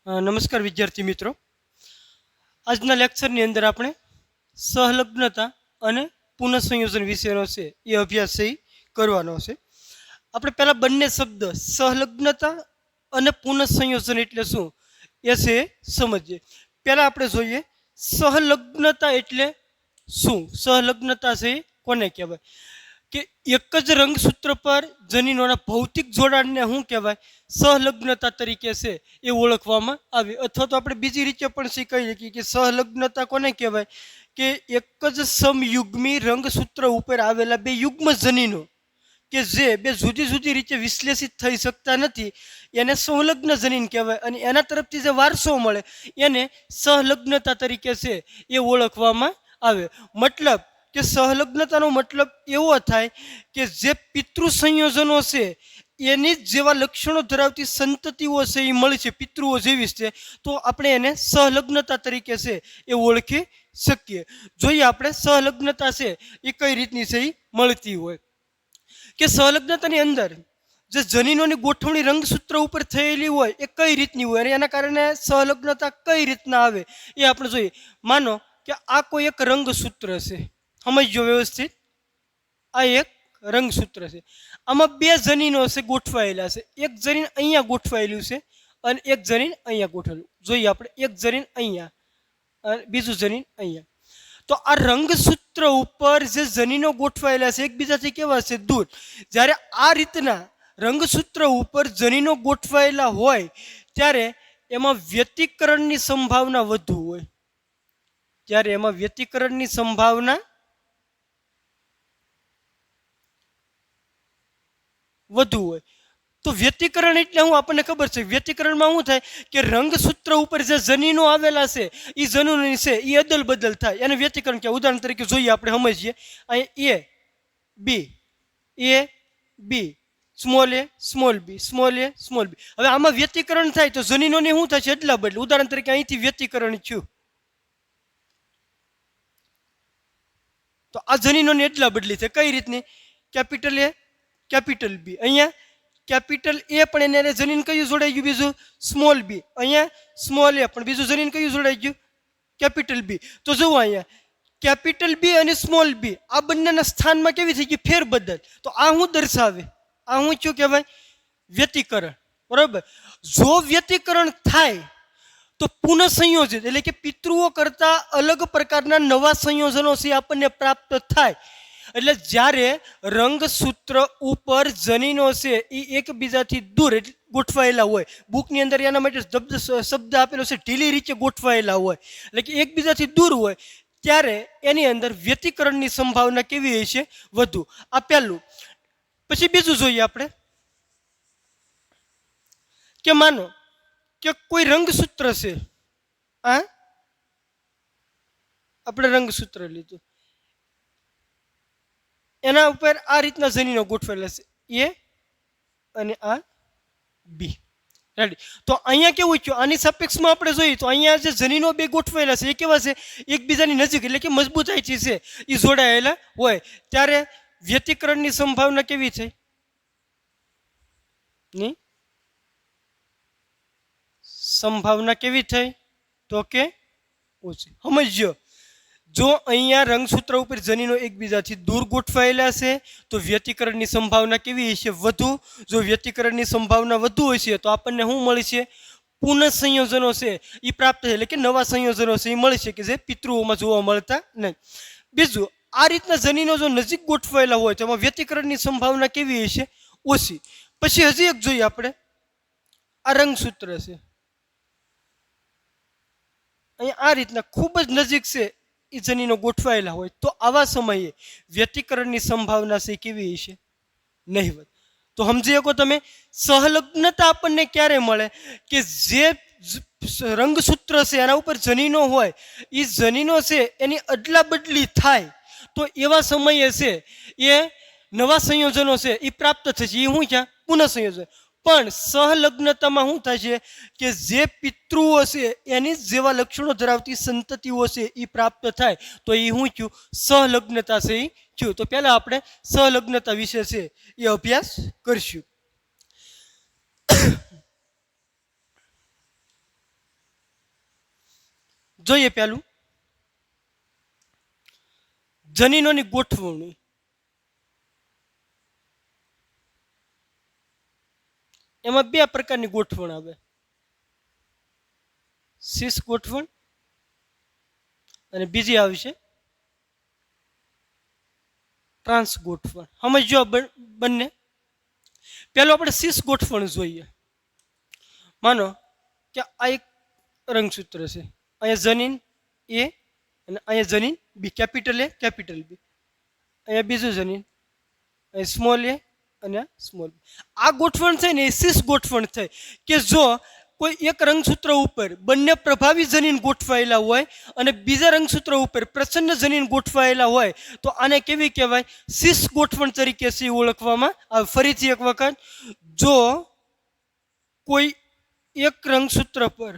નમસ્કાર વિદ્યાર્થી મિત્રો, આજના લેક્ચરની અંદર આપણે સહલગ્નતા અને પુનઃસંયોજન વિશેનો છે એ અભ્યાસ કરવાનો છે. આપણે પહેલાં બંને શબ્દ સહલગ્નતા અને પુનઃસંયોજન એટલે શું એ છે સમજીએ. પહેલાં આપણે જોઈએ સહલગ્નતા એટલે શું. સહલગ્નતા છે કોને કહેવાય કે એક જ રંગસૂત્ર પર જનીનોના ભૌતિક જોડાણને શું કહેવાય, સહલગ્નતા તરીકે છે એ ઓળખવામાં આવે. અથવા તો આપણે બીજી રીતે પણ શીખાઈ શકીએ કે સહલગ્નતા કોને કહેવાય કે એક જ સમયુગ્મી રંગસૂત્ર ઉપર આવેલા બે યુગ્મ જનીનો કે જે બે જુદી જુદી રીતે વિશ્લેષિત થઈ શકતા નથી એને સંલગ્ન જનીન કહેવાય, અને એના તરફથી જે વારસો મળે એને સહલગ્નતા તરીકે છે એ ઓળખવામાં આવે. મતલબ કે સહલગ્નતાનો મતલબ એવો થાય કે જે પિતૃ સંયોજનો છે એની જ જેવા લક્ષણો ધરાવતી સંતતિઓ છે એ મળી છે, પિતૃઓ જેવી છે, તો આપણે એને સહલગ્નતા તરીકે છે એ ઓળખી શકીએ. જોઈએ આપણે સહલગ્નતા છે એ કઈ રીતની છે એ મળતી હોય કે સહલગ્નતાની અંદર જે જનીનોની ગોઠવણી રંગસૂત્ર ઉપર થયેલી હોય એ કઈ રીતની હોય અને એના કારણે સહલગ્નતા કઈ રીતના આવે એ આપણે જોઈએ. માનો કે આ કોઈ એક રંગસૂત્ર છે, સમજો વ્યવસ્થિત, આ એક રંગસૂત્ર છે, આમાં બે જનીનો છે ગોઠવાયેલા છે, એક જનીન અહીંયા ગોઠવાયેલું છે અને એક જનીન અહીંયા ગોઠવેલું. જોઈએ આપણે એક જનીન અહીંયા અને બીજું જનીન અહીંયા. તો આ રંગસૂત્ર ઉપર જે જનીનો ગોઠવાયેલા છે એકબીજાથી કેવા છે, દૂર. જ્યારે આ રીતના રંગસૂત્ર ઉપર જનીનો ગોઠવાયેલા હોય ત્યારે એમાં વ્યતિકરણની સંભાવના વધુ હોય. ત્યારે એમાં વ્યતિકરણની સંભાવના વધુ હોય. તો વ્યતિકરણ એટલે હું આપણને ખબર છે, વ્યતિકરણમાં શું થાય કે રંગસૂત્ર ઉપર જે જનીનો આવેલા છે એ જનીનોની છે એ અદલ બદલ થાય, એને વ્યતિકરણ કહેવાય. ઉદાહરણ તરીકે જોઈએ આપણે સમજીએ, અહીંયા એ બી સ્મોલ એ સ્મોલ બી સ્મોલ એ સ્મોલ બી. હવે આમાં વ્યતિકરણ થાય તો જનીનોને શું થાય છે, અદલા બદલ. ઉદાહરણ તરીકે અહીંથી વ્યતિકરણ થયું તો આ જનીનોની અદલા બદલી છે. કઈ રીતની, કેપિટલ એ કેપિટલ બી, અહીંયા કેપિટલ એ પણ એને જનીન કયું જોડાઈ ગયું, બીજું સ્મોલ બી, અહીંયા સ્મોલ એ પણ બીજું જનીન કયું જોડાઈ ગયું, કેપિટલ બી. તો જુઓ અહીંયા કેપિટલ બી અને સ્મોલ બી આ બંનેના સ્થાનમાં કેવી થઈ ગઈ, ફેરબદલ. તો આ શું દર્શાવે, આ શું શું કહેવાય, વ્યતિકરણ. બરાબર. જો વ્યતિકરણ થાય તો પુનઃસંયોજિત એટલે કે પિતૃઓ કરતા અલગ પ્રકારના નવા સંયોજનો છે આપણને પ્રાપ્ત થાય. એટલે જ્યારે રંગસૂત્ર ઉપર જનીનો છે એ એકબીજાથી દૂર ગોઠવાયેલા હોય, બુકની અંદર એના માટે શબ્દ આપેલો છે ઢીલી રીતે ગોઠવાયેલા હોય, એટલે કે એકબીજાથી દૂર હોય, ત્યારે એની અંદર વ્યતિકરણની સંભાવના કેવી હોય છે, વધુ. આ પહેલું. પછી બીજું જોઈએ આપણે કે માનો કે કોઈ રંગસૂત્ર છે, આપણે રંગસૂત્ર લીધું, એના ઉપર આ રીતના જનીનો ગોઠવેલા છે, એ અને આ બી. રેડી. તો અહીંયા કેવું થયું, આની સાપેક્ષમાં આપણે જોઈએ તો અહીંયા જે જનીનો બે ગોઠવાયેલા છે એ કેવા છે, એકબીજાની નજીક એટલે કે મજબૂતાઈથી છે એ જોડાયેલા હોય, ત્યારે વ્યતિકરણની સંભાવના કેવી થઈ, ની સંભાવના કેવી થઈ તો કે ઓછી. સમજ્યો, જો અહીંયા રંગસૂત્ર ઉપર જનીનો એકબીજાથી દૂર ગોઠવાયેલા છે તો વ્યતિકરણની સંભાવના કેવી હશે, વધુ. જો વ્યતિકરણની સંભાવના વધુ હોય છે તો આપણને શું મળે છે, પુનઃસંયોજનો છે એ પ્રાપ્ત થાય, એટલે કે નવા સંયોજનો છે એ મળે છે કે જે પિતૃઓમાં જોવા મળતા નહીં. બીજું, આ રીતના જનીનો જો નજીક ગોઠવાયેલા હોય તો એમાં વ્યતિકરણની સંભાવના કેવી હશે, ઓછી. પછી હજી એક જોઈએ આપણે, આ રંગસૂત્ર છે અહીંયા આ રીતના ખૂબ જ નજીક છે એ જનીનો ગોઠવાયેલા હોય, તો આવા સમયે વ્યતિકરણની સંભાવના છે કેવી હશે, નહીવત. તો સમજી શકો તમે, સહલગ્નતા આપણને ક્યારે મળે કે જે રંગસૂત્ર છે એના ઉપર જનીનો હોય એ જનીનો છે એની અદલા બદલી થાય, તો એવા સમયે છે એ નવા સંયોજનો છે એ પ્રાપ્ત થશે. એ શું છે, પુનઃસંયોજન. પણ સહલગ્નતામાં શું થાય છે કે જે પિતૃઓ છે એની જેવા લક્ષણો ધરાવતી સંતતિઓ છે એ પ્રાપ્ત થાય, તો એ શું થયું, સહલગ્નતા છે એ થયું. તો પહેલા આપણે સહલગ્નતા વિશે છે એ અભ્યાસ કરશું. જોઈએ પહેલું જનીનોની ગોઠવણી. એમાં બે પ્રકારની ગોઠવણ આવે, સિસ ગોઠવણ અને બીજી આવશે ટ્રાન્સ ગોઠવણ. સમજો બંને. પહેલું આપણે સિસ ગોઠવણ જોઈએ. માનો કે આ એક રંગસૂત્ર છે, અહીંયા જનીન એ અને અહીંયા જનીન બી, કેપિટલ એ કેપિટલ બી, અહીંયા બીજું જનીન, અહીંયા સ્મોલ એ અને સ્મોલ બી. આ ગોઠવણ છે ને એ સિસ ગોઠવણ થઈ કે જો કોઈ એક રંગસૂત્ર ઉપર બંને પ્રભાવી જનીન ગોઠવાયેલા હોય અને બીજા રંગસૂત્ર ઉપર પ્રસન્ન જનીન ગોઠવાયેલા હોય તો આને કેવી કહેવાય? સિસ ગોઠવણ તરીકે સી ઓળખવામાં આવે. ફરીથી એક વખત, જો કોઈ એક રંગસૂત્ર પર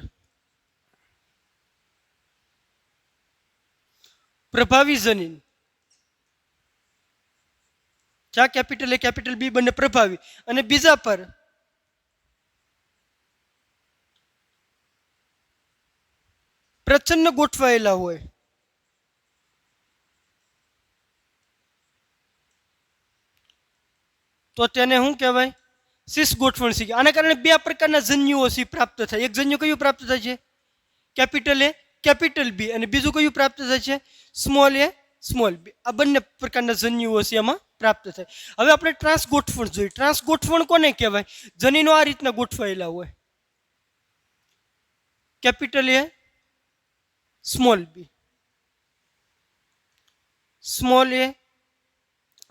પ્રભાવી જનીન, જ્યાં કેપિટલ એ કેપિટલ બી બંને પ્રભાવી, અને બીજા પર પ્રચ્છન્ન ગોઠવાયેલા હોય તો તેને શું કહેવાય? સિસ ગોઠવણ શીખે. આના કારણે બે પ્રકારના જન્યુઓ સી પ્રાપ્ત થાય. એક જન્યુ કયું પ્રાપ્ત થાય છે? કેપિટલ એ કેપિટલ બી, અને બીજું કયું પ્રાપ્ત થાય છે? સ્મોલ એ સ્મોલ બી. આ બંને પ્રકારના જન્યુઓ છે એમાં પ્રાપ્ત થાય. હવે આપણે ટ્રાન્સ ગોઠવણ જોઈએ. ટ્રાન્સ ગોઠવણ કોને કહેવાય? જનીનો આ રીતના ગોઠવાયેલા હોય, capital A small B, small A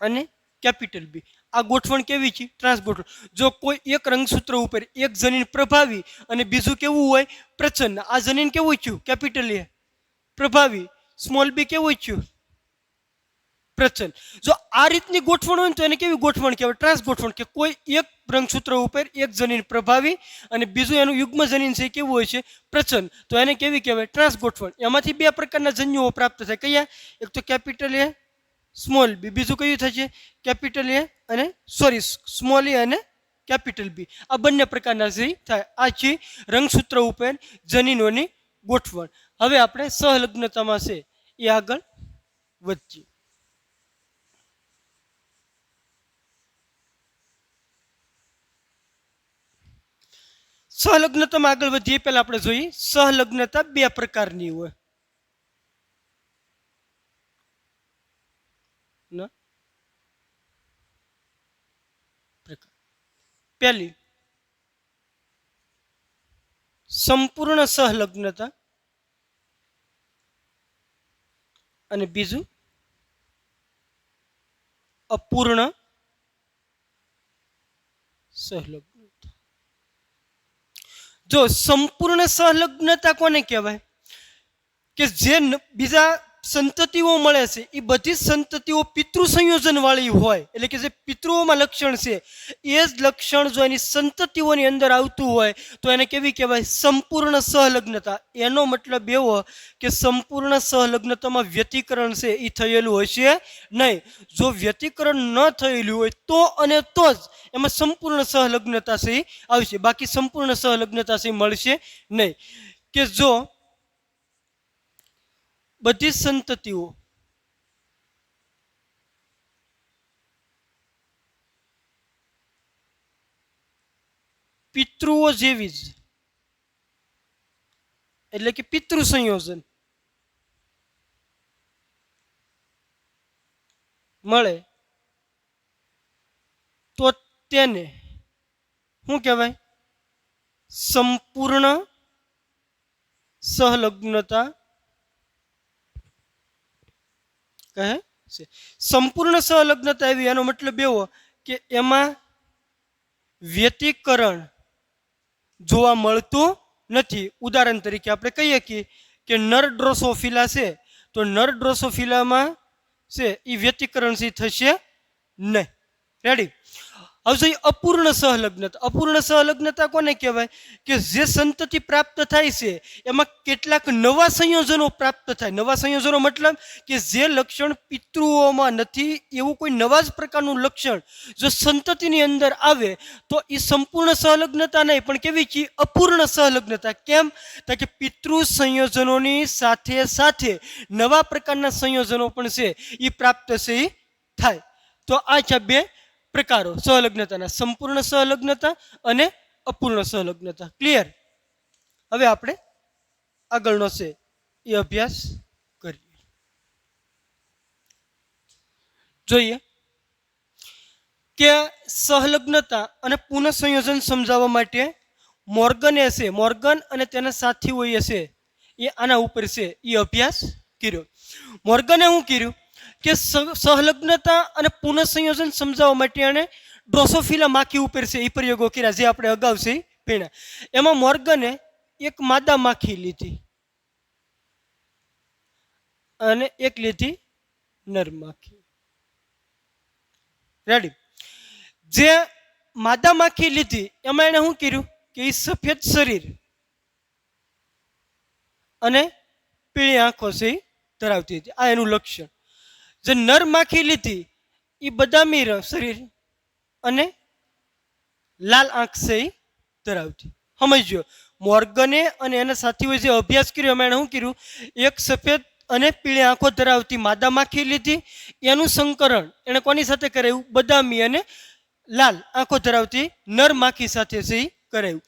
અને કેપિટલ બી. આ ગોઠવણ કેવી છે? ટ્રાન્સ ગોઠવણ. જો કોઈ એક રંગસૂત્ર ઉપર એક જનીન પ્રભાવી અને બીજું કેવું હોય? પ્રચ્છન્ન. આ જનીન કેવું થયું? કેપિટલ એ પ્રભાવી, સ્મોલ બી કેવું થયું? પ્રચ્છન્ન. જો આ રીતની ગોઠવણ હોય તો એને કેવી ગોઠવણ કહેવાય? ટ્રાન્સ ગોઠવણ. કે કોઈ એક રંગસૂત્ર ઉપર એક જનીન પ્રભાવી અને બીજું એનું યુગ્મ જનીન છે કેવું હોય છે? પ્રચ્છન્ન. તો એને કેવી કહેવાય? ટ્રાન્સ ગોઠવણ. એમાંથી બે પ્રકારના જન્યુઓ પ્રાપ્ત થાય. કયા? એક તો કેપિટલ એ સ્મોલ બી, બીજું કયું થશે? કેપિટલ એ અને સ્મોલ એ અને કેપિટલ બી. આ બંને પ્રકારના જે થાય. આ છે રંગસૂત્ર ઉપર જનીનોની ગોઠવણ. હવે આપણે સહલગ્નતામાં છે એ આગળ વધીએ. સહલગ્નતામાં આગળ વધીએ પહેલા આપણે જોઈએ સહલગ્નતા બે પ્રકારની હોય. પહેલી સંપૂર્ણ સહલગ્નતા અને બીજું અપૂર્ણ સહલગ્નતા. જો સંપૂર્ણ સહલગ્નતા કોને કહેવાય? કે જે બીજા સંતતિઓ મળે છે એ બધી સંતતિઓ પિતૃ સંયોજન વાળી હોય, એટલે કે જે પિતૃઓમાં લક્ષણ છે એ જ લક્ષણ જો એની સંતતિઓની અંદર આવતું હોય તો એને કેવી કહેવાય? સંપૂર્ણ સહલગ્નતા. એનો મતલબ એવો કે સંપૂર્ણ સહલગ્નતામાં વ્યતિકરણ છે એ થયેલું હશે નહીં. જો વ્યતિકરણ ન થયેલું હોય તો અને તો જ એમાં સંપૂર્ણ સહલગ્નતા છે આવશે, બાકી સંપૂર્ણ સહલગ્નતા છે મળશે નહીં. કે જો બધી સંતતિઓ પિતૃઓ જેવી જ, એટલે કે પિતૃ સંયોજન મળે તો તેને શું કહેવાય? સંપૂર્ણ સહલગ્નતા કહે છે. સંપૂર્ણ સહલગ્નતા એવી, એનો મતલબ એવો કે એમાં વ્યતિકરણ જોવા મળતું નથી. ઉદાહરણ તરીકે આપણે કહીએ કે નર ડ્રોસોફિલા છે તો નર ડ્રોસોફિલામાં છે એ વ્યતિકરણ થશે નહીં. રેડી? હવે જોઈએ અપૂર્ણ સહલગ્નતા. અપૂર્ણ સહલગ્નતા કોને કહેવાય? કે જે સંતતિ પ્રાપ્ત થાય છે એમાં કેટલાક નવા સંયોજનો પ્રાપ્ત થાય. નવા સંયોજનો મતલબ કે જે લક્ષણ પિતૃઓમાં નથી એવું કોઈ નવા જ પ્રકારનું લક્ષણ જો સંતતિની અંદર આવે તો એ સંપૂર્ણ સહલગ્નતા નહીં, પણ કેવી છે? અપૂર્ણ સહલગ્નતા. કેમ? તો કે પિતૃ સંયોજનોની સાથે સાથે નવા પ્રકારના સંયોજનો પણ છે એ પ્રાપ્ત છે એ થાય. તો આ છે બે પ્રકારો સહલગ્નતાના: સંપૂર્ણ સહલગ્નતા અને અપૂર્ણ સહલગ્નતા. ક્લિયર? હવે આપણે આગળનો છે એ અભ્યાસ કરીએ. જોઈએ કે સહલગ્નતા અને પુનઃસંયોજન સમજાવવા માટે મોર્ગન અને તેના સાથીઓએ છે એ આના ઉપર છે એ અભ્યાસ કર્યો. મોર્ગને શું કર્યું કે સહલગ્નતા અને પુનઃસંયોજન સમજાવવા માટે એણે ડ્રોસોફિલા માખી ઉપર છે એ પ્રયોગો કર્યા, જે આપણે અગાઉ છે ભણ્યા. એમાં મોર્ગને એક માદા માખી લીધી અને એક લીધી નર માખી. રેડી? જે માદા માખી લીધી એમાં એણે શું કર્યું કે એ સફેદ શરીર અને પીળી આંખો છે ધરાવતી હતી. આ એનું લક્ષણ. જે નર માખી લીધી એ બદામી શરીર અને લાલ આંખ છે ધરાવતી. સમજો, મોર્ગને અને એના સાથીઓએ જે અભ્યાસ કર્યો એમાં એણે શું કર્યું? એક સફેદ અને પીળી આંખો ધરાવતી માદા માખી લીધી, એનું સંકરણ એણે કોની સાથે કરાવ્યું? બદામી અને લાલ આંખો ધરાવતી નર માખી સાથે છે કરાવ્યું.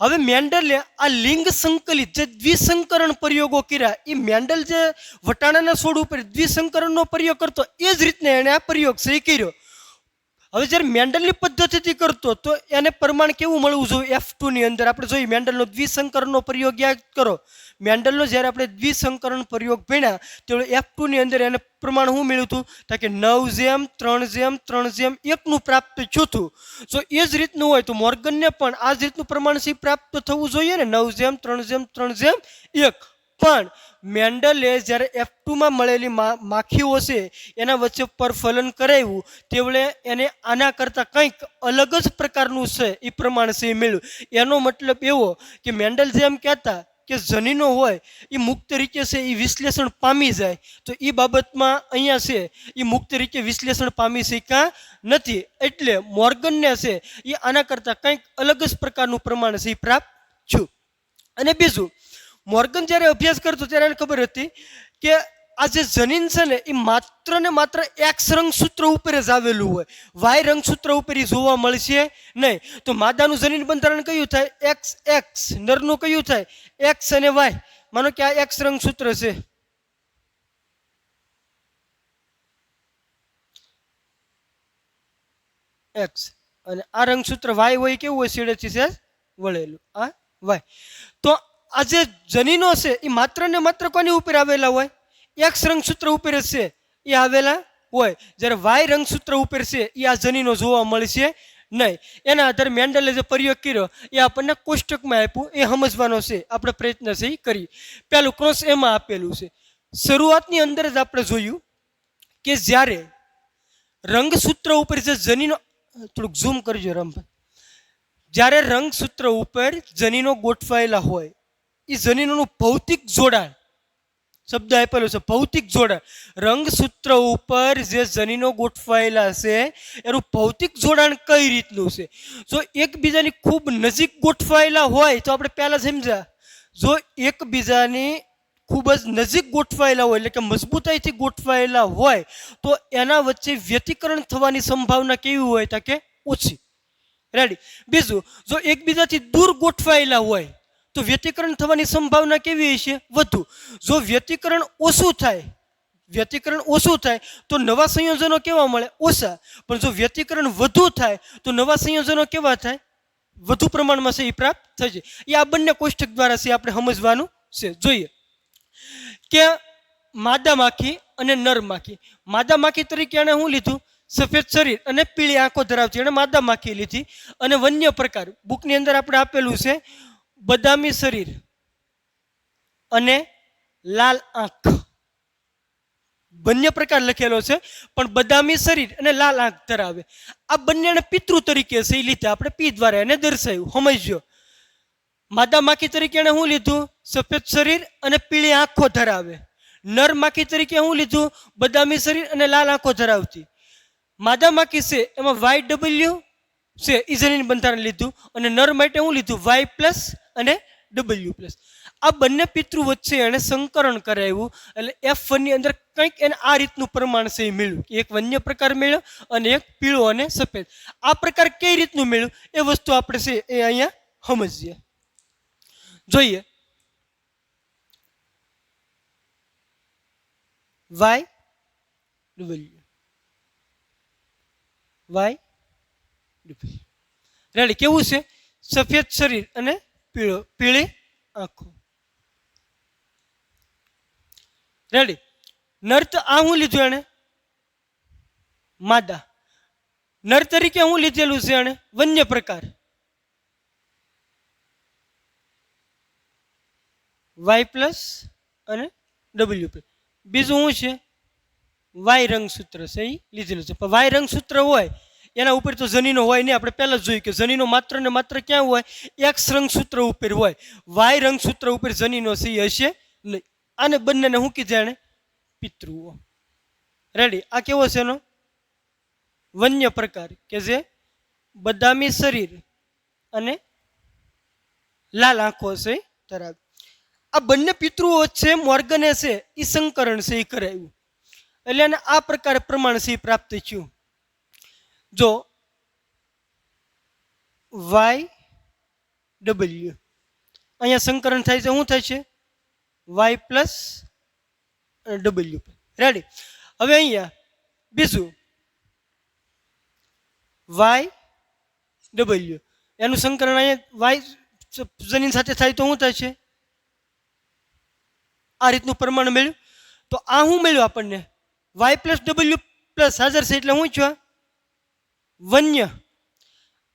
હવે મેન્ડલે આ લિંગ સંકલિત જે દ્વિસંકરણ પ્રયોગો કર્યા, એ મેન્ડલ જે વટાણાના છોડ ઉપર દ્વિસંકરણનો પ્રયોગ કરતો એ જ રીતને એણે આ પ્રયોગ છે કર્યો. હવે જ્યારે મેન્ડલની પદ્ધતિથી કરતો તો એને પ્રમાણ કેવું મળવું જોઈએ? F2 ની અંદર આપણે જોઈએ મેન્ડલનો દ્વિસંકરણનો પ્રયોગ યાદ કરો. મેન્ડલનો જ્યારે આપણે દ્વિસંકરણ પ્રયોગ ભણ્યા તો F2 ની અંદર એને પ્રમાણ શું મળ્યું હતું? તો કે 9:3:3:1 પ્રાપ્ત થયું હતું. જો એ જ રીતનું હોય તો મોર્ગનને પણ આ જ રીતનું પ્રમાણ છે પ્રાપ્ત થવું જોઈએ ને, 9:3:3:1. પણ મેન્ડલે જ્યારે F2માં મળેલી માખીઓ છે એના વચ્ચે પરફલન કરાવ્યું તેવડે એને આના કરતાં કંઈક અલગ જ પ્રકારનું છે એ પ્રમાણ છે મળ્યું. એનો મતલબ એવો કે મેન્ડલ જેમ કહેતા કે જનીનો હોય એ મુક્ત રીતે છે એ વિશ્લેષણ પામી જાય, તો એ બાબતમાં અહીંયા છે એ મુક્ત રીતે વિશ્લેષણ પામી શક્યા નથી. એટલે મોર્ગનને છે એ આના કરતાં કંઈક અલગ જ પ્રકારનું પ્રમાણ છે એ પ્રાપ્ત થયું. અને બીજું, મોર્ગન જ્યારે અભ્યાસ કરતો ત્યારે એને ખબર હતી કે આ જે જનીન છે ને એ માત્ર ને માત્ર એક્સ રંગસૂત્ર ઉપર જ આવેલું હોય, વાય રંગસૂત્ર ઉપર એ જોવા મળશે નહીં. તો માદાનું જનીન બંધારણ કયું થાય? X x. નરનું કયું થાય? એક્સ અને વાય. માનો કે આ એક્સ રંગસૂત્ર છે, એક્સ, અને આ રંગસૂત્ર વાય હોય કેવું હોય? છેડેથી છે વળેલું, આ વાય. તો આ જે જનીનો છે એ માત્ર ને માત્ર કોની ઉપર આવેલા હોય? એક્સ રંગસૂત્ર ઉપર જ છે એ આવેલા હોય. જ્યારે વાય રંગસૂત્ર ઉપર છે એ આ જનીનો જોવા મળશે નહીં. એના આધારે મેન્ડલે જે પ્રયોગ કર્યો એ આપણને કોષ્ટકમાં આપ્યું, એ સમજવાનો છે આપણે પ્રયત્ન છે એ કરીએ. પહેલું ક્રોસ એમાં આપેલું છે. શરૂઆતની અંદર જ આપણે જોયું કે જ્યારે રંગસૂત્ર ઉપર જે જનીનો, થોડુંક ઝૂમ કરજો રમભાઈ, જ્યારે રંગસૂત્ર ઉપર જનીનો ગોઠવાયેલા હોય એ જનીનોનું ભૌતિક જોડાણ, શબ્દ આપેલો છે ભૌતિક જોડાણ, રંગસૂત્ર ઉપર જે જનીનો ગોઠવાયેલા છે એનું ભૌતિક જોડાણ કઈ રીતનું છે? જો એકબીજાની ખૂબ નજીક ગોઠવાયેલા હોય તો આપણે પહેલા સમજ્યા, જો એકબીજાની ખૂબ જ નજીક ગોઠવાયેલા હોય એટલે કે મજબૂતાઈથી ગોઠવાયેલા હોય તો એના વચ્ચે વ્યતિકરણ થવાની સંભાવના કેવી હોય? તો કે ઓછી. રેડી? બીજું, જો એકબીજાથી દૂર ગોઠવાયેલા હોય તો વ્યતિકરણ થવાની સંભાવના કેવી હશે? વધુ. જો વ્યતિકરણ ઓછું થાય તો નવા સંયોજનો કેવા મળે? ઓછા. પણ જો વ્યતિકરણ વધુ થાય તો નવા સંયોજનો કેવા થાય? વધુ પ્રમાણમાં છે એ પ્રાપ્ત થઈ જાય. એ આ બંને કોષ્ટક દ્વારા છે આપણે સમજવાનું છે. જોઈએ કે માદા માખી અને નર માખી. માદા માખી તરીકે એણે શું લીધું? સફેદ શરીર અને પીળી આંખો ધરાવતી એણે માદા માખી લીધી. અને વન્ય પ્રકાર બુકની અંદર આપણે આપેલું છે, બદામી શરીર અને લાલ આંખ વન્ય પ્રકાર લખેલો છે, પણ બદામી શરીર અને લાલ આંખ ધરાવે. આ બંનેને પિતૃ તરીકે છે એ લીધે આપણે પી દ્વારા એને દર્શાવ્યું. સમજ્યો? માદા માખી તરીકે એને શું લીધું? સફેદ શરીર અને પીળી આંખો ધરાવે. નર માખી તરીકે શું લીધું? બદામી શરીર અને લાલ આંખો ધરાવતી. માદા માખી છે એમાં YW છે એ જનીન બંધારણ લીધું, અને નર માટે શું લીધું? Y+ અને W+. આ બંને પિતૃ વચ્ચે એને સંકરણ કરાવ્યું. એટલે F1 ની અંદર કંઈક એને આ રીતનું પ્રમાણ છે એ મળ્યું. એક વન્ય પ્રકાર મળ્યો અને એક પીળો અને સફેદ. આ પ્રકાર કઈ રીતનું મળ્યું એ વસ્તુ આપણે છે એ અહીંયા સમજીએ. જોઈએ YW. રેડી? કેવું છે? સફેદ શરીર અને પીળી આંખો. રેડી? નર તો આ શું લીધું એને? માદા. નર તરીકે શું લીધેલું છે એને? વન્ય પ્રકાર. Y+ અને W+. બીજું શું છે? Y રંગસૂત્ર છે એ લીધેલું છે. પણ Y રંગસૂત્ર હોય એના ઉપર તો જનીનો હોય નહીં. આપણે પહેલા જ જોયું કે જનીનો માત્ર ને માત્ર ક્યાં હોય? X રંગસૂત્ર ઉપર હોય. Y રંગસૂત્ર ઉપર જનીનો છે એ હશે નહીં. આને બંનેને શું કીધું એને? પિતૃઓ. રેડી? આ કેવો છે એનો? વન્ય પ્રકાર, કે જે બદામી શરીર અને લાલ આંખો છે ધરાવે. આ બંને પિતૃઓ વચ્ચે મોર્ગને છે એ સંકરણ છે એ કરાયું. એટલે એને આ પ્રકારે પ્રમાણ છે એ પ્રાપ્ત થયું. જો YW અહીંયા સંકરણ થાય છે, શું થાય છે? Y+ અને W. રેડી? હવે અહીંયા બીજું YW એનું સંકરણ અહીંયા Y જનીન સાથે થાય તો શું થાય છે? આ રીતનું પ્રમાણ મળ્યું. તો આ શું મળ્યું આપણને? Y+W+ હાજર છે એટલે શું છે? વન્ય.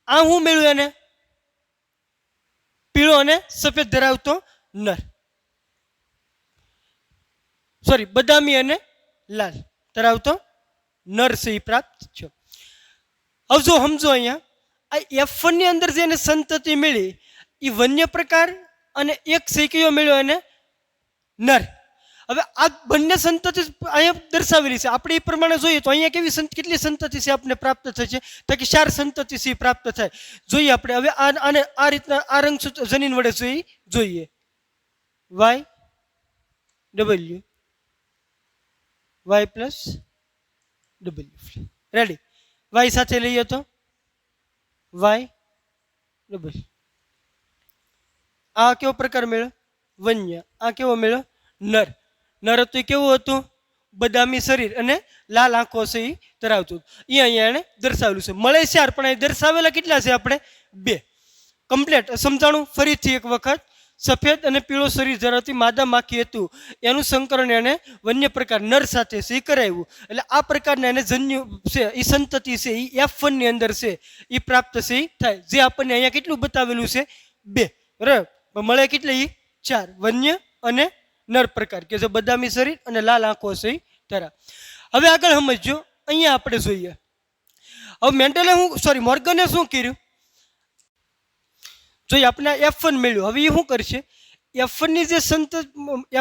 આ શું મળ્યું એને? પીળો અને સફેદ ધરાવતો નર. સોરી, બદામી અને લાલ ધરાવતો નર છે એ પ્રાપ્ત છે. હવે જો સમજો અહીંયા આ F1 ની અંદર જે સંતતિ મળી એ વન્ય પ્રકાર અને એક છે કયો મળ્યો એને? નર. હવે આ બંને સંતતિ અહીંયા દર્શાવેલી છે. આપણે એ પ્રમાણે જોઈએ તો અહીંયા કેટલી સંતતિ છે આપણને પ્રાપ્ત થશે? તો કે 4 સંતતિ છે પ્રાપ્ત થાય. જોઈએ આપણે હવે આને આ રીતના આ રંગસૂત્ર જનીન વડે જોઈએ. YW Y+W. રેડી? Y સાથે લઈએ તો YW. આ કેવો પ્રકાર મળ્યો? વન્ય. આ કેવો મળ્યો? નર. નર હતું એ કેવું હતું? બદામી શરીર અને લાલ આંખો છે એ ધરાવતું. એ અહીંયા એને દર્શાવેલું છે. મળે 4 પણ અહીં દર્શાવેલા કેટલા છે આપણે? 2. કમ્પ્લેટ સમજાણું ફરીથી એક વખત. સફેદ અને પીળો શરીર ધરાવતી માદા માખી હતું એનું સંકરણ એને વન્ય પ્રકાર નર સાથે છે એ કરાવ્યું. એટલે આ પ્રકારના એને જન્યુ છે એ સંતતિ છે એ F1 ની અંદર છે એ પ્રાપ્ત છે એ થાય. જે આપણને અહીંયા કેટલું બતાવેલું છે? 2. બરાબર? મળે કેટલી? 4. વન્ય અને નર પ્રકાર, કે જે બદામી શરીર અને લાલ આંખો છે એ ધરાવે. હવે આગળ સમજો. અહીંયા આપણે જોઈએ હવે મોર્ગને શું કર્યું? જોઈએ આપણે F1 મળ્યું. હવે એ શું કરશે? F1 ની જે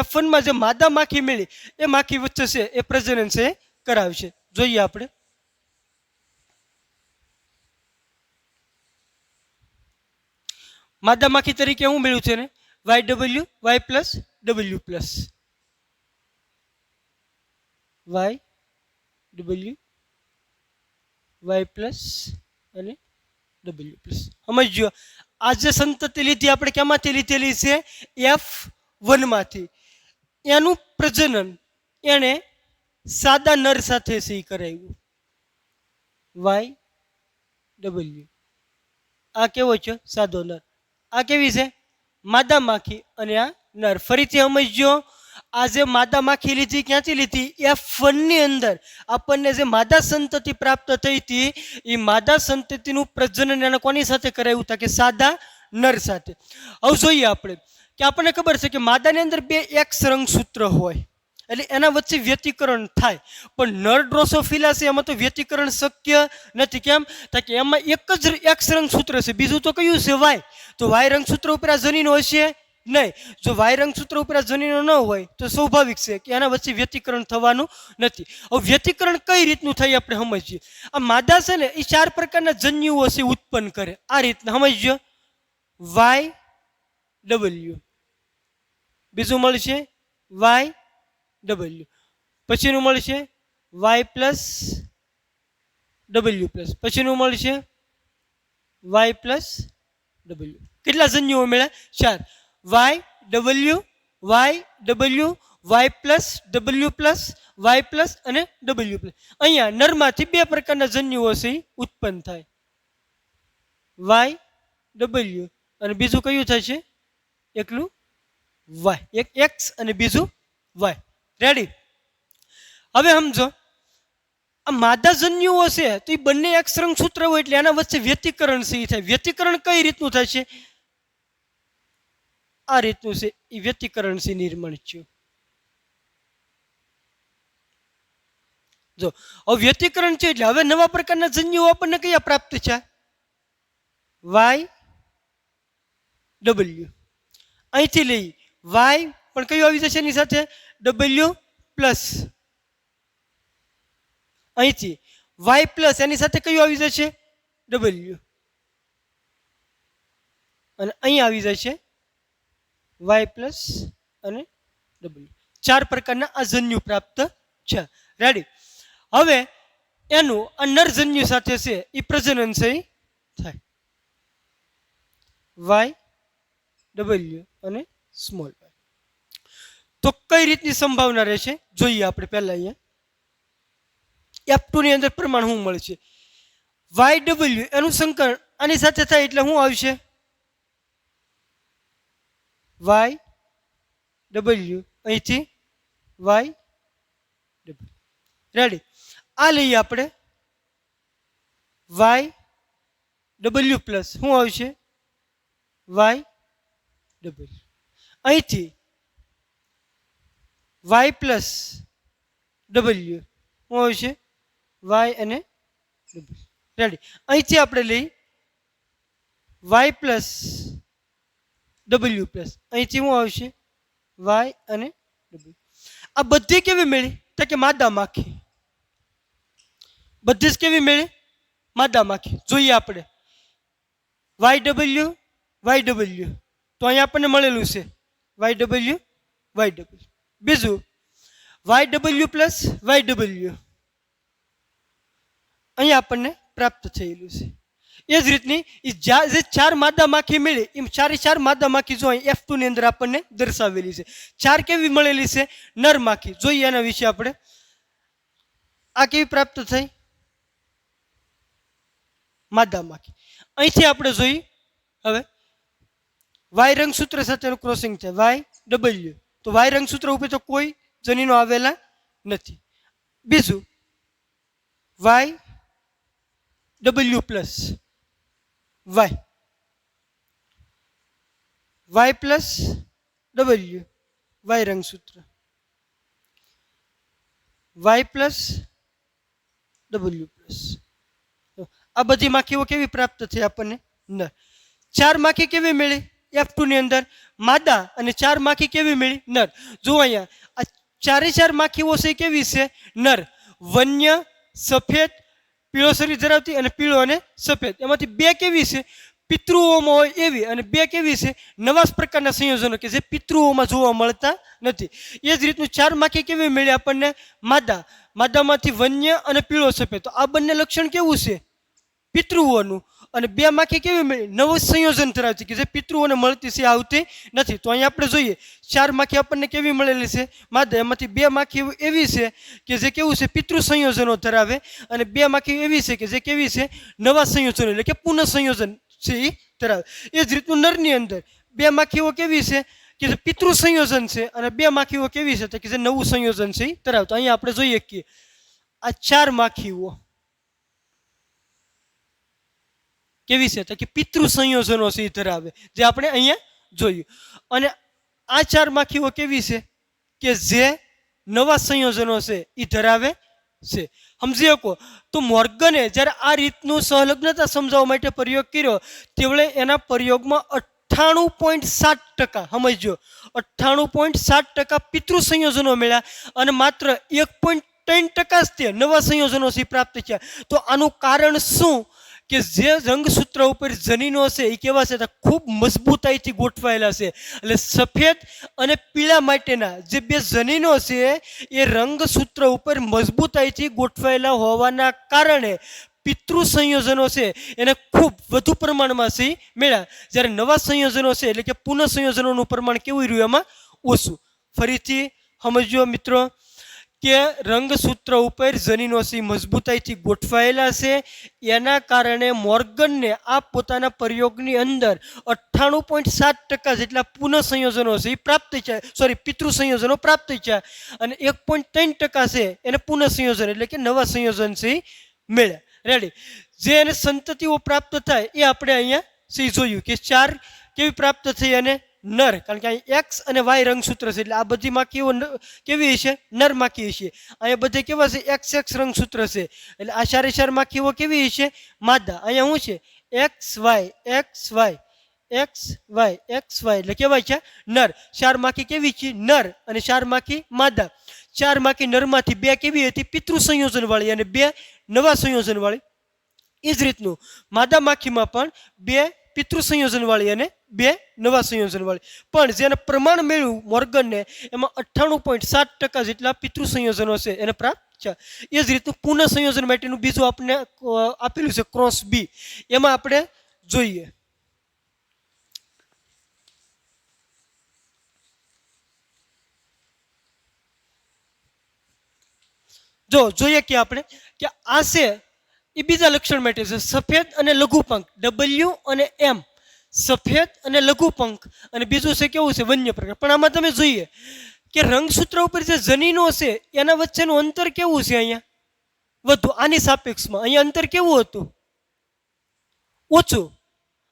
F1 માં જે માદા માખી મળી એ માખી વચ્ચે છે એ પ્રજનન છે કરાવશે. જોઈએ આપણે. માદા માખી તરીકે શું મળ્યું છે ને? YW Y+W+. YW Y+ અને W+. સમજો આ જે સંતતિ લીધી આપણે કેમાંથી લીધેલી છે? F1 માંથી. એનું પ્રજનન એને સાદા નર સાથે છે કરાવ્યું. YW. આ કેવો છે? સાદો નર. આ કેવી છે? માદા માખી અને આ નર. ફરીથી સમજો આ જે માદા માખી લીધી ક્યાંથી લીધી? F1 ની અંદર આપણને જે માદા સંતતિ પ્રાપ્ત થઈ હતી એ માદા સંતતિનું પ્રજનન એને કોની સાથે કરાવ્યું હતા? કે સાદા નર સાથે. હવે જોઈએ આપણે કે આપણને ખબર છે કે માદાની અંદર 2 X રંગસૂત્ર હોય. એટલે એના વચ્ચે વ્યતિકરણ થાય. પણ નર ડ્રોસોફિલા છે એમાં તો વ્યતિકરણ શક્ય નથી. કેમ? કે એમાં એક જ એક્સ રંગસૂત્ર છે, બીજું તો કયું છે? વાય. તો વાય રંગસૂત્ર ઉપર આ જનીનો હશે નહીં. જો વાય રંગસૂત્ર ઉપર આ જનીનો ન હોય તો સ્વાભાવિક છે કે એના વચ્ચે વ્યતિકરણ થવાનું નથી. હવે વ્યતિકરણ કઈ રીતનું થાય આપણે સમજીએ. આ માદા છે ને એ 4 પ્રકારના જન્યુઓ છે ઉત્પન્ન કરે. આ રીતના સમજજો. વાય ડબલ્યુ, બીજું મળશે વાય ડબલ્યુ, પછીનું મળશે વાય પ્લસ ડબલ્યુ પ્લસ, પછીનું મળશે વાય પ્લસ ડબલ્યુ. કેટલા જન્યુઓ મળ્યા? 4. Y W, Y W, Y plus, W plus, Y plus અને ડબલ્યુ પ્લસ. અહીંયા નરમાંથી 2 પ્રકારના જન્યુઓ છે ઉત્પન્ન થાય, વાય ડબલ્યુ અને બીજું કયું થશે? એકલું વાય. એક એક્સ અને બીજું વાય. રેડી? હવે સમજો, આ માદા જન્યુઓ છે તો એ બંને એક્સ રંગસૂત્ર હોય એટલે એના વચ્ચે વ્યતિકરણ છે એ થાય. વ્યતિકરણ કઈ રીતનું થશે? આ રીતનું છે એ વ્યતિકરણ છે નિર્માણ થયું. જો હવે વ્યતિકરણ છે એટલે હવે નવા પ્રકારના જન્યુઓ આપણને કયા પ્રાપ્ત છે? Y W. અહીંથી લઈ વાય પણ કયું આવી જશે એની સાથે? W plus. અહીંથી વાય પ્લસ એની સાથે કયું આવી જશે? ડબલ્યુ. અને અહીં આવી જશે વાય પ્લસ અને ડબલ્યુ. 4 પ્રકારના આ જન્યુ પ્રાપ્ત છે. રેડી? હવે એનું આ નરજન્યુ સાથે છે એ પ્રજનન છે થાય, વાય ડબલ્યુ અને સ્મોલ વાય. તો કઈ રીતની સંભાવના રહેશે જોઈએ આપણે. પહેલા અહીંયા F2 ની અંદર પ્રમાણ શું મળશે? વાય ડબલ્યુ એનું સંકરણ આની સાથે થાય એટલે શું આવશે? વાય ડબલ્યુ, અહીંથી વાય ડબલ્યુ. રેડી? આ લઈએ આપણે વાય ડબલ્યુ પ્લસ શું આવશે? Y W. અહીંથી વાય પ્લસ ડબલ્યુ શું આવશે? વાય અને ડબલ્યુ. રેડી? અહીંથી આપણે લઈ વાય પ્લસ ડબલ્યુ પ્લસ, અહીંથી શું આવશે? વાય અને ડબલ્યુ. આ બધી કેવી મળી? તો કે માદા માખી. બધી જ કેવી મળી? માદા માખી. જોઈએ આપણે વાય ડબલ્યુ, વાય ડબલ્યુ. તો અહીંયા આપણને મળેલું છે વાય ડબલ્યુ, વાય ડબલ્યુ. બીજું Y W plus Y W, અહીંયા આપણને પ્રાપ્ત થયેલું છે. એ જ રીતની જે 4 માદા માખી મળી એમ 4 માદા માખી જો અહીં F2 ની અંદર આપણને દર્શાવેલી છે. 4 કેવી મળેલી છે? નર માખી. જોઈએ એના વિશે આપણે. આ કેવી પ્રાપ્ત થઈ? માદા માખી. અહીંથી આપણે જોઈએ હવે વાય રંગસૂત્ર સાથેનું ક્રોસિંગ છે, વાય ડબલ્યુ. તો વાય રંગસૂત્ર ઉપર તો કોઈ જનીનો આવેલા નથી. બીજું Y W plus Y, Y plus W, Y રંગસૂત્ર, વાય પ્લસ ડબલ્યુ પ્લસ. આ બધી માખીઓ કેવી પ્રાપ્ત થઈ આપણને? નર. 4 માખી કેવી મળી F2 ની અંદર? માદા. અને 4 માખી કેવી મળી? નર. જુઓ અહીંયા આ 4 માખીઓ છે કેવી છે? નર. વન્ય, સફેદ, પીળો શરીર ધરાવતી અને પીળો અને સફેદ. એમાંથી 2 કેવી છે? પિતૃઓમાં હોય એવી, અને 2 કેવી છે? નવા પ્રકારના સંયોજનો કે જે પિતૃઓમાં જોવા મળતા નથી. એ જ રીતનું 4 માખી કેવી મળી આપણને? માદા. માદામાંથી વન્ય અને પીળો સફેદ. તો આ બંને લક્ષણ કેવું છે? પિતૃઓનું. અને 2 માખી કેવી મળી? નવું સંયોજન ધરાવતી કે જે પિતૃઓને મળતી છે આવતી નથી. તો અહીંયા આપણે જોઈએ 4 માખી આપણને કેવી મળેલી છે? માદા. એમાંથી 2 માખી એવી છે કે જે કેવું છે? પિતૃ સંયોજનો ધરાવે. અને 2 માખી એવી છે કે જે કેવી છે? નવા સંયોજનો એટલે કે પુનઃ સંયોજન છે એ ધરાવે. એ જ રીતનું નરની અંદર 2 માખીઓ કેવી છે કે જે પિતૃ સંયોજન છે, અને 2 માખીઓ કેવી છે કે જે નવું સંયોજન છે એ ધરાવે. તો અહીંયા આપણે જોઈએ કે આ 4 માખીઓ કેવી છે? તો કે પિતૃ સંયોજનો છે એ ધરાવે, જે આપણે અહીંયા જોયું. અને આ 4 માખીઓ કેવી છે કે જે નવા સંયોજનો છે એ ધરાવે છે. સમજી શકો? તો મોર્ગને જ્યારે આ રીતનું સહલગ્નતા સમજાવવા માટે પ્રયોગ કર્યો તેવળે એના પ્રયોગમાં 98.7% સમજો, 98.7% પિતૃ સંયોજનો મળ્યા અને માત્ર 1.3% જ તે નવા સંયોજનોથી પ્રાપ્ત થયા. તો આનું કારણ શું? કે જે રંગસૂત્ર ઉપર જનીનો છે એ કેવા છે? ખૂબ મજબૂતાઈથી ગોઠવાયેલા છે. એટલે સફેદ અને પીળા માટેના જે બે જનીનો છે એ રંગસૂત્ર ઉપર મજબૂતાઈથી ગોઠવાયેલા હોવાના કારણે પિતૃ સંયોજનો છે એને ખૂબ વધુ પ્રમાણમાં છે મળ્યા. જ્યારે નવા સંયોજનો છે એટલે કે પુનઃ સંયોજનોનું પ્રમાણ કેવું રહ્યું? એમાં ઓછું. ફરીથી સમજો મિત્રો કે રંગસૂત્ર ઉપર જનીનો છે મજબૂતાઈથી ગોઠવાયેલા છે. એના કારણે મોર્ગનને આ પોતાના પ્રયોગની અંદર 98.7% જેટલા પુનઃ સંયોજનો છે એ પ્રાપ્ત થયા, પિતૃ સંયોજનો પ્રાપ્ત થયા અને 1.3% છે એને પુનઃ સંયોજન એટલે કે નવા સંયોજન છે મળ્યા. રેડી? જે એને સંતતિઓ પ્રાપ્ત થાય એ આપણે અહીંયા સી જોયું કે 4 કેવી પ્રાપ્ત થઈ અને નર, કારણ કે અહીં એક્સ અને વાય રંગસૂત્ર છે એટલે આ બધી માખીઓ કેવી હશે? નર માખી હશે. અહીંયા બધે કેવા છે? એક્સ રંગસૂત્ર છે એટલે આ 4 માખીઓ કેવી હશે? માદા. અહીંયા શું છે? એક્સ વાય એટલે કેવાય છે નર. 4 માખી કેવી છે? નર. અને 4 માખી માદા. 4 માખી નરમાંથી 2 કેવી હતી? પિતૃ સંયોજન વાળી અને 2 નવા સંયોજન વાળી. એ જ રીતનું માદા માખીમાં પણ 2 પિતૃ સંયોજન વાળી અને 2 નવા સંયોજન વાળી. પણ જેને પ્રમાણ મળ્યું મોર્ગનને એમાં 98.7% જેટલા પિતૃ સંયોજનો છે એને પ્રાપ્ત છે. એ જ રીતનું પુનઃ સંયોજન માટેનું બીજું આપણે આપેલું છે ક્રોસ બી. એમાં આપણે જોઈએ. જોઈએ કે આપણે કે આ છે એ બીજા લક્ષણ માટે છે, સફેદ અને લઘુપંખ, W અને M, સફેદ અને લઘુપંખ. અને બીજું છે કેવું છે? વન્ય પ્રકાર. પણ આમાં તમે જોઈએ કે રંગસૂત્ર ઉપર જે જનીનો છે એના વચ્ચેનું અંતર કેવું છે? અહીંયા વધુ. આની સાપેક્ષમાં અહીંયા અંતર કેવું હતું? ઓછું.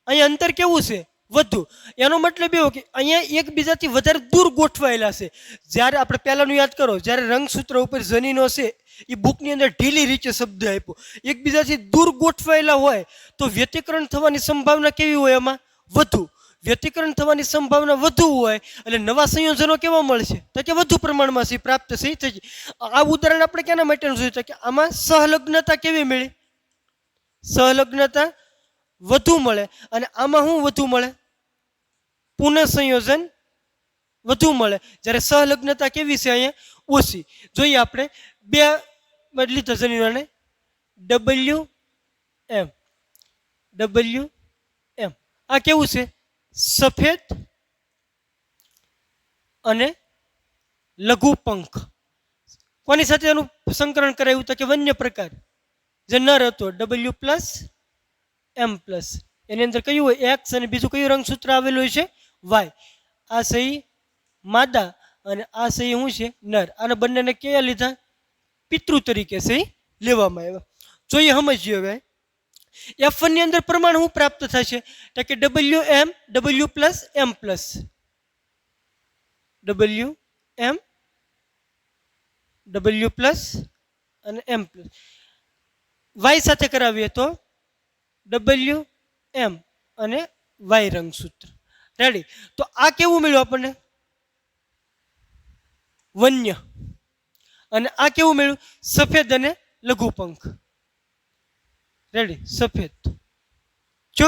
અહીંયા અંતર કેવું છે? વધુ. એનો મતલબ એવો કે અહીંયા એકબીજાથી વધારે દૂર ગોઠવાયેલા છે. જ્યારે આપણે પહેલાનું યાદ કરો, જ્યારે રંગસૂત્ર ઉપર જનીનો છે એ બુકની અંદર ઢીલી રીતે શબ્દ આપ્યો, એકબીજાથી દૂર ગોઠવાયેલા હોય તો વ્યતિકરણ થવાની સંભાવના કેવી હોય? એમાં વધુ. વ્યતિકરણ થવાની સંભાવના વધુ હોય એટલે નવા સંયોજનો કેવા મળશે? તો કે વધુ પ્રમાણમાં છે પ્રાપ્ત થઈ થઈ. આ ઉદાહરણ આપણે કેના માટેનું જોયું? કે આમાં સહલગ્નતા કેવી મળી? સહલગ્નતા વધુ મળે. અને આમાં શું વધુ મળે? પુનઃ સંયોજન વધુ મળે. જ્યારે સહલગ્નતા કેવી છે? અહીંયા ઓછી. જોઈએ આપણે 2 લીધા જનીનોને WM. આ કેવું છે? સફેદ અને લઘુપંખ. કોની સાથે એનું સંકરણ કરાયું? તો કે વન્ય પ્રકાર જે નર હતો W+M+. એની અંદર કયું હોય? એક્સ અને બીજું કયું રંગસૂત્ર આવેલું હોય છે? વાય. આ સહી માદા અને આ સહી શું છે? નર. આને બંનેને કયા લીધા? પિતૃ તરીકે સહી લેવામાં આવ્યા. જોઈએ, સમજીએ હવે. F1 ની અંદર પ્રમાણ શું પ્રાપ્ત થશે? તો કે WM, W+M+, WM, W+ અને M+. વાય સાથે કરાવીએ તો WM અને વાય રંગસૂત્ર. રેડી? તો આ કેવું મળ્યું આપણને? વન્ય. અને આ કેવું મળ્યું? સફેદ અને લઘુપંખ. રેડી? સફેદ. જો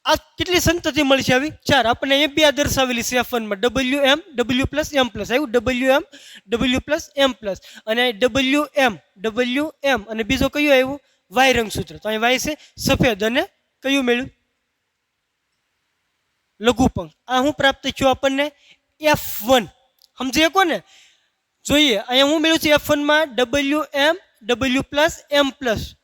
આ કેટલી સંતતિ મળશે? આવી 4. આપણને અહીંયા 2 દર્શાવેલી છે F1 માં. WM, W+M+. આવ્યું WM, W+M+. અને WM અને બીજો કયું આવ્યું? વાય રંગસૂત્ર. તો અહીં વાય છે સફેદ અને કયું મળ્યું? લઘુપંખ. આ શું પ્રાપ્ત થયું આપણને? F1. સમજી શકો ને? જોઈએ અહીંયા શું મળ્યું છે F1 માં? WM, W+M+.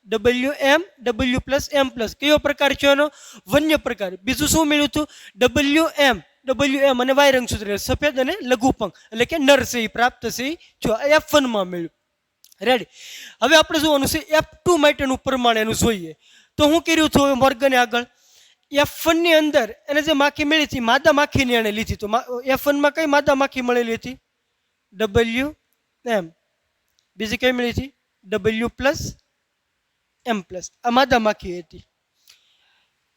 WM, W+M+. કયો પ્રકાર છે એનો? વન્ય પ્રકાર. બીજું શું મળ્યું હતું? WM અને વાય રંગસૂત્ર, સફેદ અને લઘુપંખ એટલે કે નર છે એ પ્રાપ્ત છે. જો F1 માં મળ્યું. રેડી? હવે આપણે જોવાનું છે F2 માટેનું પ્રમાણ એનું જોઈએ. તો શું કર્યું હતું હવે મોર્ગને આગળ? F1 ની અંદર એને જે માખી મળી હતી માદા માખીની એને લીધી. તો F1 માં કઈ માદા માખી મળેલી હતી? એમ, બીજી કઈ મળી હતી ડબલ્યુ પ્લસ એમ પ્લસ, આ માદા માખી હતી.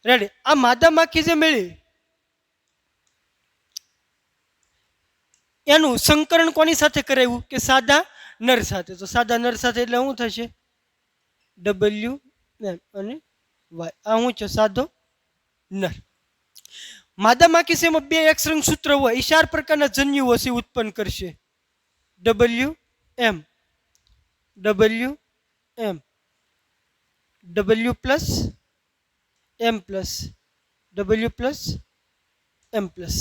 રેડી. આ માદા માખી જે મળી એનું સંકરણ કોની સાથે કરાવ્યું કે સાદા નર સાથે. તો સાદા નર સાથે એટલે શું થશે ડબલ્યુ એમ અને વાય. આ શું છે સાદો નર. માદા માખી છે એમાં બે એક્સ રંગસૂત્ર હોય એ 4 પ્રકારના જન્યુઓ છે ઉત્પન્ન કરશે. W M, W M, W plus M plus, W plus M plus.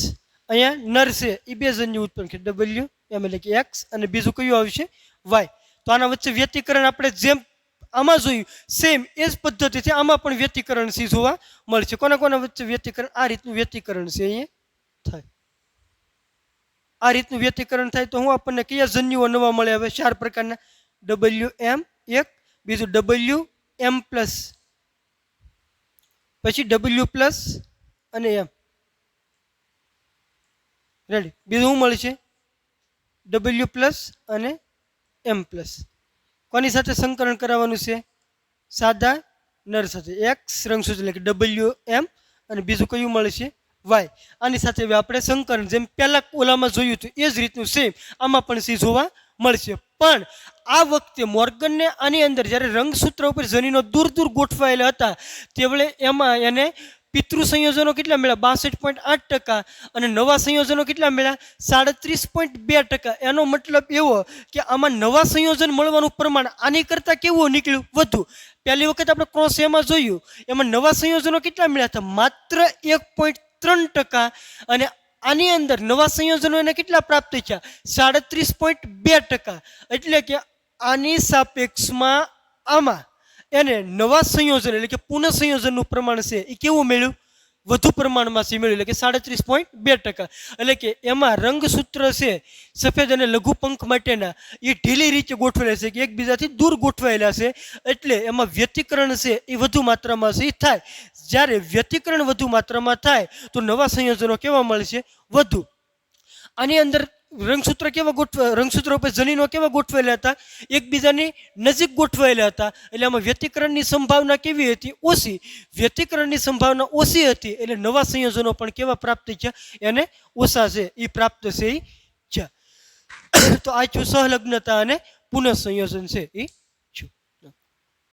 અહીંયા નર છે એ બે જન્યુ ઉત્પન્ન કરે ડબલ્યુ એમ એટલે કે એક્સ અને બીજું કયું આવશે વાય. તો આના વચ્ચે વ્યતિકરણ આપણે જેમ આમાં જોયું સેમ એ જ પદ્ધતિથી આમાં પણ વ્યતિકરણ સી જોવા મળશે. કોના કોના વચ્ચે વ્યતિકરણ? આ રીતનું વ્યતિકરણ છે અહીંયા થાય. આ રીતનું વ્યતિકરણ થાય તો હું આપણને કયા જન્યુઓ નવા મળે હવે 4 પ્રકારના ડબલ્યુ એમ એક, બીજું ડબલ્યુ એમ પ્લસ, પછી ડબલ્યુ પ્લસ અને એમ. રેડી. બીજું શું મળશે ડબલ્યુ પ્લસ અને એમ પ્લસ. કોની સાથે સંકરણ કરાવવાનું છે? સાદા નર સાથે. એક્સ રંગસૂત્ર એટલે કે ડબલ્યુ એમ અને બીજું કયું મળશે વાય. આની સાથે હવે આપણે સંકરણ જેમ પહેલા ઓલામાં જોયું હતું એ જ રીતનું સેમ આમાં પણ સી જોવા મળશે. પણ આ વખતે મોર્ગનને આની અંદર જ્યારે રંગસૂત્ર ઉપર જનીનો દૂર દૂર ગોઠવાયેલા હતા તેવળે એમાં એને પિતૃ સંયોજનો કેટલા મળ્યા 62.8% અને નવા સંયોજનો કેટલા મળ્યા 37.2%. એનો મતલબ એવો કે આમાં નવા સંયોજન મળવાનું પ્રમાણ આની કરતાં કેવું નીકળ્યું વધુ. પહેલી વખત આપણે ક્રોસ એમાં જોયું એમાં નવા સંયોજનો કેટલા મળ્યા હતા માત્ર 1.3% અને આની અંદર નવા સંયોજનો એને કેટલા પ્રાપ્ત થયા 37.2%. એટલે કે આની સાપેક્ષમાં આમાં એને નવા સંયોજન એટલે કે પુનઃ સંયોજનનું પ્રમાણ છે એ કેવું મળ્યું વધુ પ્રમાણમાં છે મળ્યું એટલે કે 37.2%. એટલે કે એમાં રંગસૂત્ર છે સફેદ અને લઘુ પંખ માટેના એ ઢીલી રીતે ગોઠવેલા છે કે એકબીજાથી દૂર ગોઠવાયેલા છે એટલે એમાં વ્યતિકરણ છે એ વધુ માત્રામાં છે એ થાય. જ્યારે વ્યતિકરણ વધુ માત્રામાં થાય તો નવા સંયોજનો કેવા મળશે વધુ. આની અંદર રંગસૂત્ર કેવા રંગસૂત્રો ઉપર જનીનો કેવા ગોઠવાયેલા હતા એકબીજાની નજીક ગોઠવાયેલા હતા એટલે આમાં વ્યતિકરણની સંભાવના કેવી હતી ઓછી. વ્યતિકરણની સંભાવના ઓછી હતી એટલે નવા સંયોજનો પણ કેવા પ્રાપ્ત થયા એને ઓછા છે એ પ્રાપ્ત છે એ છે. તો આ સહલગ્નતા અને પુનઃ સંયોજન છે એ